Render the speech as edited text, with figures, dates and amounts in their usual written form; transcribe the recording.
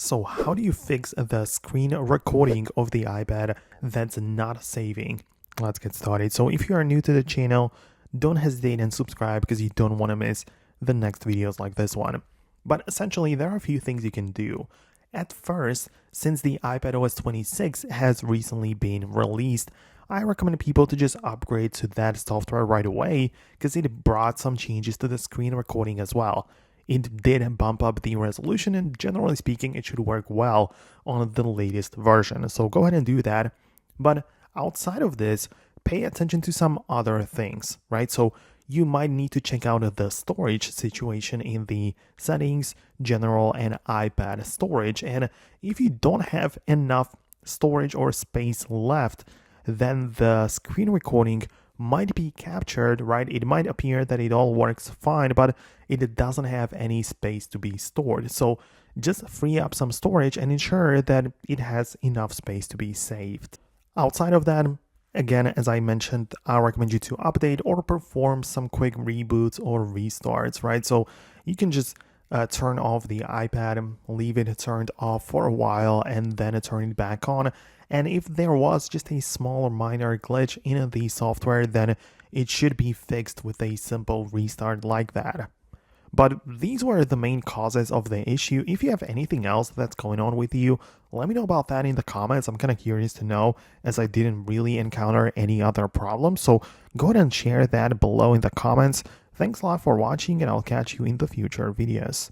So how do you fix the screen recording of the iPad that's not saving? Let's get started. So if you are new to the channel, don't hesitate and subscribe because you don't want to miss the next videos like this one. But essentially, there are a few things you can do. At first, since the iPadOS 26 has recently been released, I recommend people to just upgrade to that software right away because it brought some changes to the screen recording as well. It did bump up the resolution, and generally speaking, it should work well on the latest version. So go ahead and do that. But outside of this, pay attention to some other things, right? So you might need to check out the storage situation in the settings, general, and iPad storage. And if you don't have enough storage or space left, then the screen recording might be captured, right? It might appear that it all works fine, but it doesn't have any space to be stored. So just free up some storage and ensure that it has enough space to be saved. Outside of that, again, as I mentioned, I recommend you to update or perform some quick reboots or restarts, right? So you can just turn off the iPad, leave it turned off for a while, and then turn it back on. And if there was just a small or minor glitch in the software, then it should be fixed with a simple restart like that. But these were the main causes of the issue. If you have anything else that's going on with you, let me know about that in the comments. I'm kind of curious to know, as I didn't really encounter any other problems. So go ahead and share that below in the comments. Thanks a lot for watching, and I'll catch you in the future videos.